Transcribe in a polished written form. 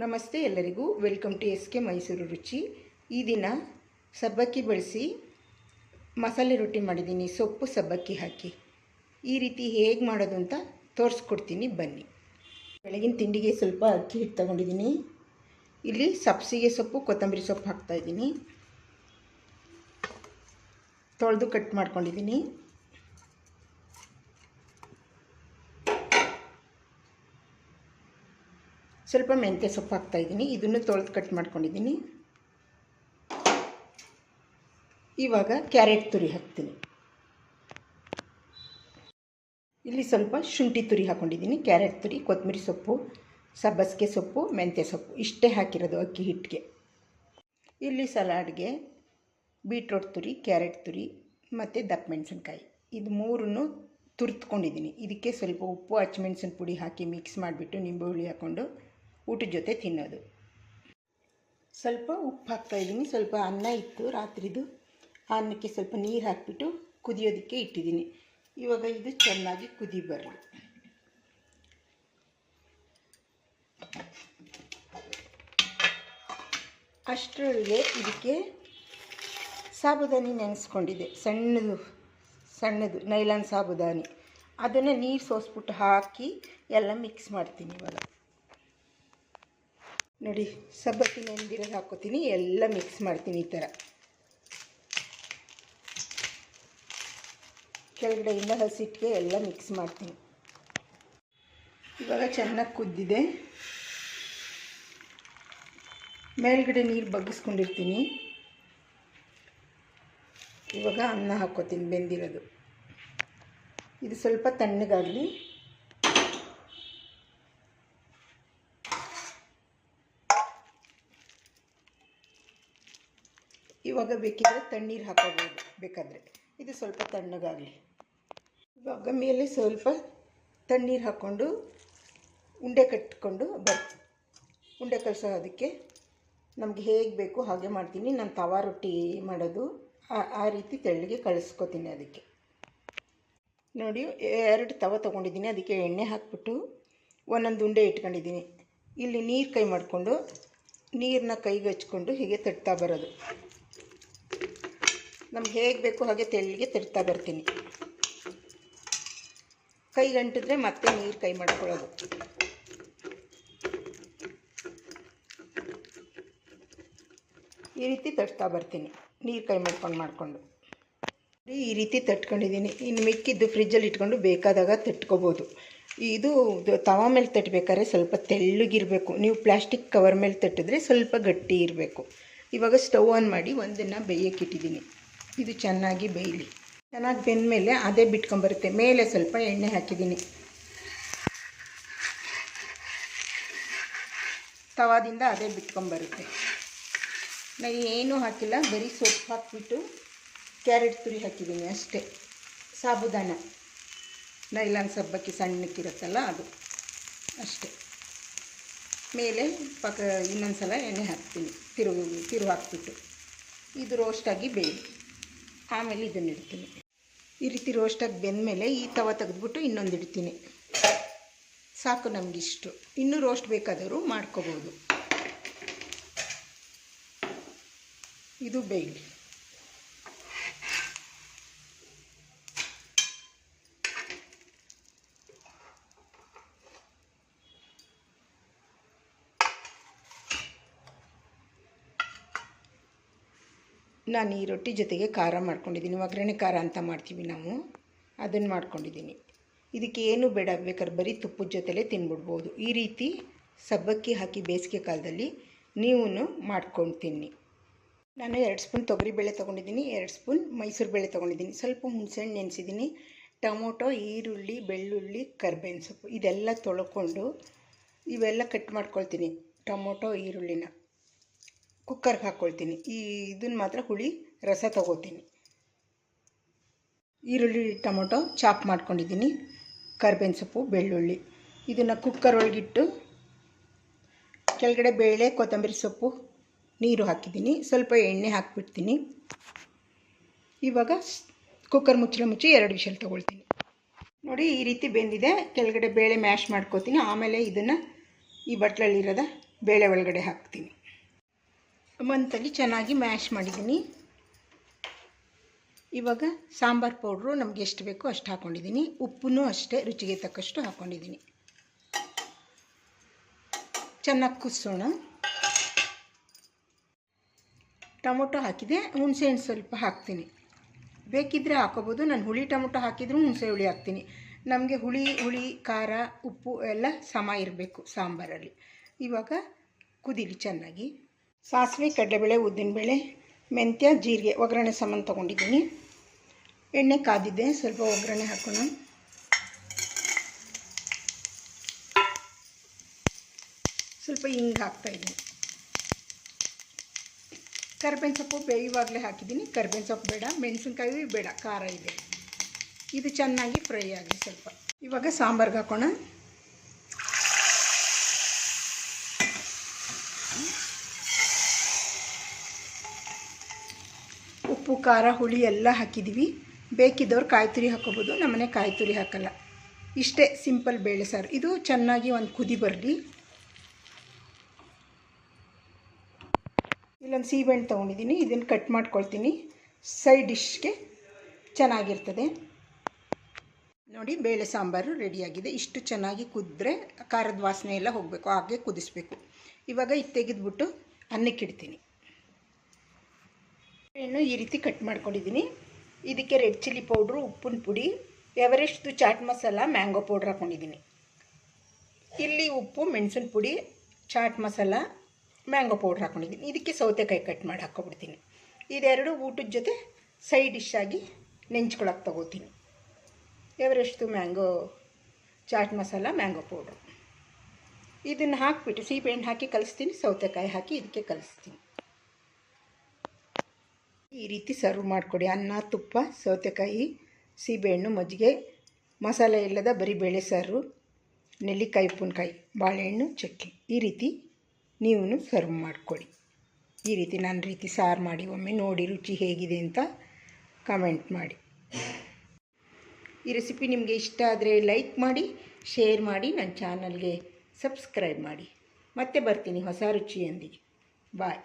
ನಮಸ್ತೆ ಎಲ್ಲರಿಗೂ, welcome to SK Mysuru ರುಚಿ. ಈ ದಿನ ಸಬ್ಬಕ್ಕಿ ಬಳಸಿ ಮಸಾಲೆ ರೊಟ್ಟಿ ಮಾಡಿದ್ದೀನಿ, ಸೊಪ್ಪು ಸಬ್ಬಕ್ಕಿ ಹಾಕಿ. ಈ ರೀತಿ ಹೇಗೆ ಮಾಡೋದು ಅಂತ ತೋರಿಸ್ಕೊಡ್ತೀನಿ, ಬನ್ನಿ. ಬೆಳಗಿನ ತಿಂಡಿಗೆ ಸ್ವಲ್ಪ ಅಕ್ಕಿ ಹಿಟ್ಟು ತಗೊಂಡಿದ್ದೀನಿ. ಇಲ್ಲಿ ಸಬ್ಸಿಗೆ ಸೊಪ್ಪು, ಕೊತ್ತಂಬರಿ ಸೊಪ್ಪು ಹಾಕ್ತಾಯಿದ್ದೀನಿ. ತೊಳೆದು ಕಟ್ ಮಾಡ್ಕೊಂಡಿದ್ದೀನಿ. ಸ್ವಲ್ಪ ಮೆಂತ್ಯ ಸೊಪ್ಪು ಹಾಕ್ತಾಯಿದ್ದೀನಿ. ಇದನ್ನು ತೊಳೆದು ಕಟ್ ಮಾಡ್ಕೊಂಡಿದ್ದೀನಿ. ಇವಾಗ ಕ್ಯಾರೆಟ್ ತುರಿ ಹಾಕ್ತೀನಿ. ಇಲ್ಲಿ ಸ್ವಲ್ಪ ಶುಂಠಿ ತುರಿ ಹಾಕ್ಕೊಂಡಿದ್ದೀನಿ. ಕ್ಯಾರೆಟ್ ತುರಿ, ಕೊತ್ತಂಬರಿ ಸೊಪ್ಪು, ಸಬ್ಬಸಿಗೆ ಸೊಪ್ಪು, ಮೆಂತ್ಯ ಸೊಪ್ಪು ಇಷ್ಟೇ ಹಾಕಿರೋದು ಅಕ್ಕಿ ಹಿಟ್ಟಿಗೆ. ಇಲ್ಲಿ ಸಲಾಡ್ಗೆ ಬೀಟ್ರೋಟ್ ತುರಿ, ಕ್ಯಾರೆಟ್ ತುರಿ ಮತ್ತು ದಪ್ಪ ಮೆಣಸಿನ್ಕಾಯಿ ಇದು ಮೂರನ್ನು ತುರಿದ್ಕೊಂಡಿದ್ದೀನಿ. ಇದಕ್ಕೆ ಸ್ವಲ್ಪ ಉಪ್ಪು, ಹಸಿಮೆಣಸಿನ ಪುಡಿ ಹಾಕಿ ಮಿಕ್ಸ್ ಮಾಡಿಬಿಟ್ಟು ನಿಂಬೆ ಹುಳಿ ಹಾಕ್ಕೊಂಡು ಊಟದ ಜೊತೆ ತಿನ್ನೋದು. ಸ್ವಲ್ಪ ಉಪ್ಪು ಹಾಕ್ತಾಯಿದ್ದೀನಿ. ಸ್ವಲ್ಪ ಅನ್ನ ಇತ್ತು ರಾತ್ರಿದು, ಅನ್ನಕ್ಕೆ ಸ್ವಲ್ಪ ನೀರು ಹಾಕಿಬಿಟ್ಟು ಕುದಿಯೋದಕ್ಕೆ ಇಟ್ಟಿದ್ದೀನಿ. ಇವಾಗ ಇದು ಚೆನ್ನಾಗಿ ಕುದಿ ಬರಲಿ. ಅಷ್ಟರೊಳಗೆ ಇದಕ್ಕೆ ಸಾಬುದಾನಿ ನೆನೆಸ್ಕೊಂಡಿದ್ದೆ, ಸಣ್ಣದು ನೈಲಾನ್ ಸಾಬುದಾನಿ. ಅದನ್ನು ನೀರು ಸೋಸ್ಬಿಟ್ಟು ಹಾಕಿ ಎಲ್ಲ ಮಿಕ್ಸ್ ಮಾಡ್ತೀನಿ. ಇವಾಗ ನೋಡಿ, ಸಬ್ಬಕ್ಕಿ ನೆನೆದಿರೋದು ಹಾಕ್ಕೋತೀನಿ, ಎಲ್ಲ ಮಿಕ್ಸ್ ಮಾಡ್ತೀನಿ. ಈ ಥರ ಕೆಳಗಡೆಯಿಂದ ಹಸಿಟ್ಟಿಗೆ ಎಲ್ಲ ಮಿಕ್ಸ್ ಮಾಡ್ತೀನಿ. ಇವಾಗ ಚೆನ್ನಾಗಿ ಕುದ್ದಿದೆ. ಮೇಲ್ಗಡೆ ನೀರು ಬಗ್ಗಿಸ್ಕೊಂಡಿರ್ತೀನಿ. ಇವಾಗ ಅನ್ನ ಹಾಕ್ಕೋತೀನಿ, ಬೆಂದಿರೋದು. ಇದು ಸ್ವಲ್ಪ ತಣ್ಣಗಾಗಲಿ. ಇವಾಗ ಬೇಕಿದ್ರೆ ತಣ್ಣೀರು ಹಾಕೋಬೋದು, ಬೇಕಾದರೆ. ಇದು ಸ್ವಲ್ಪ ತಣ್ಣಗಾಗಲಿ. ಇವಾಗ ಮೇಲೆ ಸ್ವಲ್ಪ ತಣ್ಣೀರು ಹಾಕ್ಕೊಂಡು ಉಂಡೆ ಕಟ್ಕೊಂಡು ಉಂಡೆ ಕಲಸೋದಕ್ಕೆ ನಮಗೆ ಹೇಗೆ ಬೇಕು ಹಾಗೆ ಮಾಡ್ತೀನಿ. ನಾನು ತವಾ ರೊಟ್ಟಿ ಮಾಡೋದು ಆ ರೀತಿ ತೆಳ್ಳಗೆ ಕಳಿಸ್ಕೊತೀನಿ. ಅದಕ್ಕೆ ನೋಡಿ, 2 ತವ ತೊಗೊಂಡಿದ್ದೀನಿ. ಅದಕ್ಕೆ ಎಣ್ಣೆ ಹಾಕ್ಬಿಟ್ಟು ಒಂದೊಂದು ಉಂಡೆ ಇಟ್ಕೊಂಡಿದ್ದೀನಿ. ಇಲ್ಲಿ ನೀರು ಕೈ ಮಾಡಿಕೊಂಡು ನೀರನ್ನ ಕೈಗೆ ಹಚ್ಕೊಂಡು ಹೀಗೆ ತಟ್ತಾ ಬರೋದು. ನಮ್ಗೆ ಹೇಗೆ ಬೇಕು ಹಾಗೆ ತೆಳ್ಳಗೆ ತಟ್ತಾ ಬರ್ತೀನಿ. ಕೈಗೆ ಅಂಟಿದ್ರೆ ಮತ್ತೆ ನೀರು ಕೈ ಮಾಡ್ಕೊಳ್ಳೋದು. ಈ ರೀತಿ ತಟ್ತಾ ಬರ್ತೀನಿ, ನೀರು ಕೈ ಮಾಡ್ಕೊಂಡು. ಈ ರೀತಿ ತಟ್ಕೊಂಡಿದ್ದೀನಿ. ಇನ್ನು ಮಿಕ್ಕಿದ್ದು ಫ್ರಿಜ್ಜಲ್ಲಿ ಇಟ್ಕೊಂಡು ಬೇಕಾದಾಗ ತಟ್ಕೋಬೋದು. ಇದು ತವ ಮೇಲೆ ತಟ್ಟಬೇಕಾದ್ರೆ ಸ್ವಲ್ಪ ತೆಳ್ಳಗಿರಬೇಕು. ನೀವು ಪ್ಲಾಸ್ಟಿಕ್ ಕವರ್ ಮೇಲೆ ತಟ್ಟಿದ್ರೆ ಸ್ವಲ್ಪ ಗಟ್ಟಿ ಇರಬೇಕು. ಇವಾಗ ಸ್ಟವ್ ಆನ್ ಮಾಡಿ ಒಂದನ್ನು ಬೇಯಕ್ಕಿಟ್ಟಿದ್ದೀನಿ. ಇದು ಚೆನ್ನಾಗಿ ಬೇಯಲಿ. ಚೆನ್ನಾಗಿ ಬೆಂದಮೇಲೆ ಅದೇ ಬಿಟ್ಕೊಂಬರುತ್ತೆ. ಮೇಲೆ ಸ್ವಲ್ಪ ಎಣ್ಣೆ ಹಾಕಿದ್ದೀನಿ. ತವಾದಿಂದ ಅದೇ ಬಿಟ್ಕೊಂಬರುತ್ತೆ. ನಾನು ಏನೂ ಹಾಕಿಲ್ಲ, ಬರೀ ಸೊಪ್ಪು ಹಾಕಿಬಿಟ್ಟು ಕ್ಯಾರೆಟ್ ತುರಿ ಹಾಕಿದ್ದೀನಿ ಅಷ್ಟೇ. ಸಾಬುದಾನ ನೈಲಾನ್ ಸಬ್ಬಕ್ಕಿ ಸಣ್ಣಕ್ಕಿರುತ್ತಲ್ಲ ಅದು ಅಷ್ಟೇ. ಮೇಲೆ ಇನ್ನೊಂದು ಸಲ ಎಣ್ಣೆ ಹಾಕ್ತೀನಿ, ತಿರು ಹಾಕ್ಬಿಟ್ಟು. ಇದು ರೋಸ್ಟಾಗಿ ಬೇಯಲಿ. ಆಮೇಲೆ ಇದನ್ನು ಇಡ್ತೀನಿ. ಈ ರೀತಿ ರೋಸ್ಟಾಗಿ ಬೆಂದಮೇಲೆ ಈ ತವ ತೆಗೆದ್ಬಿಟ್ಟು ಇನ್ನೊಂದು ಇಡ್ತೀನಿ. ಸಾಕು ನಮಗಿಷ್ಟು. ಇನ್ನೂ ರೋಸ್ಟ್ ಬೇಕಾದವರು ಮಾಡ್ಕೋಬೋದು. ಇದು ಬೇಯಲಿ. ನಾನು ಈ ರೊಟ್ಟಿ ಜೊತೆಗೆ ಖಾರ ಮಾಡ್ಕೊಂಡಿದ್ದೀನಿ. ಒಗ್ಗರಣೆ ಖಾರ ಅಂತ ಮಾಡ್ತೀವಿ ನಾವು, ಅದನ್ನು ಮಾಡ್ಕೊಂಡಿದ್ದೀನಿ. ಇದಕ್ಕೆ ಏನು ಬೇಡ, ಬೇಕಾದ್ರೆ ಬರೀ ತುಪ್ಪದ ಜೊತೆಲೇ ತಿನ್ಬಿಡ್ಬೋದು. ಈ ರೀತಿ ಸಬ್ಬಕ್ಕಿ ಹಾಕಿ ಬೇಸಿಗೆ ಕಾಲದಲ್ಲಿ ನೀವು ಮಾಡ್ಕೊಂಡು ತಿನ್ನಿ. ನಾನು 2 ಸ್ಪೂನ್ ತೊಗರಿಬೇಳೆ ತೊಗೊಂಡಿದ್ದೀನಿ, 2 ಸ್ಪೂನ್ ಮೈಸೂರು ಬೇಳೆ ತೊಗೊಂಡಿದ್ದೀನಿ. ಸ್ವಲ್ಪ ಹುಣಸೆಹಣ್ಣು ನೆನೆಸಿದ್ದೀನಿ. ಟೊಮೊಟೊ, ಈರುಳ್ಳಿ, ಬೆಳ್ಳುಳ್ಳಿ, ಕರ್ಬೇವಿನ ಸೊಪ್ಪು ಇದೆಲ್ಲ ತೊಳ್ಕೊಂಡು ಇವೆಲ್ಲ ಕಟ್ ಮಾಡ್ಕೊಳ್ತೀನಿ. ಟೊಮೊಟೊ, ಈರುಳ್ಳಿನ ಕುಕ್ಕರ್ಗೆ ಹಾಕ್ಕೊಳ್ತೀನಿ. ಇದನ್ನು ಮಾತ್ರ ಹುಳಿ ರಸ ತೊಗೋತೀನಿ. ಈರುಳ್ಳಿ, ಟೊಮೊಟೊ ಚಾಪ್ ಮಾಡ್ಕೊಂಡಿದ್ದೀನಿ. ಕರ್ಬೇವಿನ ಸೊಪ್ಪು, ಬೆಳ್ಳುಳ್ಳಿ ಇದನ್ನು ಕುಕ್ಕರ್ ಒಳಗಿಟ್ಟು ಕೆಳಗಡೆ ಬೇಳೆ, ಕೊತ್ತಂಬರಿ ಸೊಪ್ಪು, ನೀರು ಹಾಕಿದ್ದೀನಿ. ಸ್ವಲ್ಪ ಎಣ್ಣೆ ಹಾಕ್ಬಿಡ್ತೀನಿ. ಇವಾಗ ಕುಕ್ಕರ್ ಮುಚ್ಚಿ 2 ವಿಷಲ್ ತೊಗೊಳ್ತೀನಿ. ನೋಡಿ, ಈ ರೀತಿ ಬೆಂದಿದೆ. ಕೆಳಗಡೆ ಬೇಳೆ ಮ್ಯಾಶ್ ಮಾಡ್ಕೋತೀನಿ. ಆಮೇಲೆ ಇದನ್ನು ಈ ಬಟ್ಲಲ್ಲಿರೋದ ಬೇಳೆ ಒಳಗಡೆ ಹಾಕ್ತೀನಿ. ಮಂತಲ್ಲಿ ಚೆನ್ನಾಗಿ ಮ್ಯಾಶ್ ಮಾಡಿದ್ದೀನಿ. ಇವಾಗ ಸಾಂಬಾರು ಪೌಡ್ರು ನಮಗೆ ಎಷ್ಟು ಬೇಕೋ ಅಷ್ಟು ಹಾಕ್ಕೊಂಡಿದ್ದೀನಿ. ಉಪ್ಪು ಅಷ್ಟೇ ರುಚಿಗೆ ತಕ್ಕಷ್ಟು ಹಾಕ್ಕೊಂಡಿದ್ದೀನಿ. ಚೆನ್ನಾಗಿ ಕುದಿಸೋಣ. ಟೊಮೊಟೊ ಹಾಕಿದೆ, ಹುಣಸೆಹಣ್ಣು ಸ್ವಲ್ಪ ಹಾಕ್ತೀನಿ. ಬೇಕಿದ್ದರೆ ಹಾಕೋಬೋದು. ನಾನು ಹುಳಿ ಟೊಮೊಟೊ ಹಾಕಿದ್ರೂ ಹುಣಸೆ ಹುಳಿ ಹಾಕ್ತೀನಿ. ನಮಗೆ ಹುಳಿ ಖಾರ ಉಪ್ಪು ಎಲ್ಲ ಸಮ ಇರಬೇಕು ಸಾಂಬಾರಲ್ಲಿ. ಇವಾಗ ಕುದೀಲಿ ಚೆನ್ನಾಗಿ. ಸಾಸಿವೆ, ಕಡಲೆಬೇಳೆ, ಉದ್ದಿನಬೇಳೆ, ಮೆಂತ್ಯ, ಜೀರಿಗೆ ಒಗ್ಗರಣೆ ಸಾಮಾನು ತೊಗೊಂಡಿದ್ದೀನಿ. ಎಣ್ಣೆ ಕಾದಿದ್ದೆ, ಸ್ವಲ್ಪ ಒಗ್ಗರಣೆ ಹಾಕೋಣ. ಸ್ವಲ್ಪ ಹಿಂಗೆ ಹಾಕ್ತಾಯಿದ್ದೀನಿ. ಕರ್ಬೇವಿನ ಸೊಪ್ಪು ಬೇಯುವಾಗಲೇ ಹಾಕಿದ್ದೀನಿ. ಕರ್ಬೇವಿನ ಸೊಪ್ಪು ಬೇಡ, ಮೆಣಸಿನ್ಕಾಯಿ ಬೇಡ, ಖಾರ ಇದೆ. ಇದು ಚೆನ್ನಾಗಿ ಫ್ರೈ ಆಗಲಿ ಸ್ವಲ್ಪ. ಇವಾಗ ಸಾಂಬಾರ್ಗೆ ಹಾಕೋಣ. ಉಪ್ಪು ಖಾರ ಹುಳಿ ಎಲ್ಲ ಹಾಕಿದ್ದೀವಿ. ಬೇಕಿದ್ದವ್ರು ಕಾಯಿ ತುರಿ ಹಾಕೋಬೋದು. ನಮ್ಮನೆ ಕಾಯಿ ತುರಿ ಹಾಕಲ್ಲ. ಇಷ್ಟೇ ಸಿಂಪಲ್ ಬೇಳೆ ಸಾರು. ಇದು ಚೆನ್ನಾಗಿ ಒಂದು ಕುದಿ ಬರಲಿ. ಇಲ್ಲೊಂದು ಸೀಬೆಹಣ್ಣು ತೊಗೊಂಡಿದ್ದೀನಿ. ಇದನ್ನು ಕಟ್ ಮಾಡ್ಕೊಳ್ತೀನಿ. ಸೈಡ್ ಡಿಶ್ಗೆ ಚೆನ್ನಾಗಿರ್ತದೆ. ನೋಡಿ, ಬೇಳೆ ಸಾಂಬಾರು ರೆಡಿಯಾಗಿದೆ. ಇಷ್ಟು ಚೆನ್ನಾಗಿ ಕುದ್ರೆ ಖಾರದ ವಾಸನೆ ಎಲ್ಲ ಹೋಗಬೇಕು, ಹಾಗೆ ಕುದಿಸ್ಬೇಕು. ಇವಾಗ ಇದು ತೆಗೆದುಬಿಟ್ಟು ಅನ್ನಕ್ಕೆ ಇಡ್ತೀನಿ. ಹಣ್ಣು ಈ ರೀತಿ ಕಟ್ ಮಾಡ್ಕೊಂಡಿದ್ದೀನಿ. ಇದಕ್ಕೆ ರೆಡ್ ಚಿಲ್ಲಿ ಪೌಡ್ರು, ಉಪ್ಪಿನ ಪುಡಿ, ಎವರೆಸ್ಟ್ದು ಚಾಟ್ ಮಸಾಲ, ಮ್ಯಾಂಗೋ ಪೌಡ್ರ್ ಹಾಕ್ಕೊಂಡಿದ್ದೀನಿ. ಇಲ್ಲಿ ಉಪ್ಪು, ಮೆಣಸಿನ ಪುಡಿ, ಚಾಟ್ ಮಸಾಲ, ಮ್ಯಾಂಗೋ ಪೌಡ್ರ್ ಹಾಕ್ಕೊಂಡಿದ್ದೀನಿ. ಇದಕ್ಕೆ ಸೌತೆಕಾಯಿ ಕಟ್ ಮಾಡಿ ಹಾಕ್ಕೊಬಿಡ್ತೀನಿ. ಇದೆರಡು ಊಟದ ಜೊತೆ ಸೈಡ್ ಡಿಶ್ ಆಗಿ ನೆಂಚ್ಕೊಳಕ್ಕೆ ತೊಗೋತೀನಿ. ಎವರೆಸ್ಟ್ದು mango chaat masala, mango powder ಇದನ್ನು ಹಾಕಿಬಿಟ್ಟು ಸೀಬೆಹಣ್ಣು ಹಾಕಿ ಕಲಿಸ್ತೀನಿ. ಸೌತೆಕಾಯಿ ಹಾಕಿ ಇದಕ್ಕೆ ಕಲಿಸ್ತೀನಿ. ಈ ರೀತಿ ಸರ್ವ್ ಮಾಡಿಕೊಡಿ. ಅನ್ನ, ತುಪ್ಪ, ಸೌತೆಕಾಯಿ, ಸೀಬೆಹಣ್ಣು, ಮಜ್ಜಿಗೆ, ಮಸಾಲೆ ಇಲ್ಲದ ಬರೀ ಬೇಳೆ ಸಾರು, ನೆಲ್ಲಿಕಾಯಿ, ಉಪ್ಪಿನಕಾಯಿ, ಬಾಳೆಹಣ್ಣು, ಚಕ್ಕೆ. ಈ ರೀತಿ ನೀವು ಸರ್ವ್ ಮಾಡಿಕೊಡಿ. ಈ ರೀತಿ ನನ್ನ ರೀತಿ ಸಾರು ಮಾಡಿ ಒಮ್ಮೆ ನೋಡಿ ರುಚಿ ಹೇಗಿದೆ ಅಂತ ಕಮೆಂಟ್ ಮಾಡಿ. ಈ ರೆಸಿಪಿ ನಿಮಗೆ ಇಷ್ಟ ಆದರೆ ಲೈಕ್ ಮಾಡಿ, ಶೇರ್ ಮಾಡಿ, ನನ್ನ ಚಾನಲ್ಗೆ ಸಬ್ಸ್ಕ್ರೈಬ್ ಮಾಡಿ. ಮತ್ತೆ ಬರ್ತೀನಿ ಹೊಸ ರುಚಿಯೊಂದಿಗೆ. ಬಾಯ್.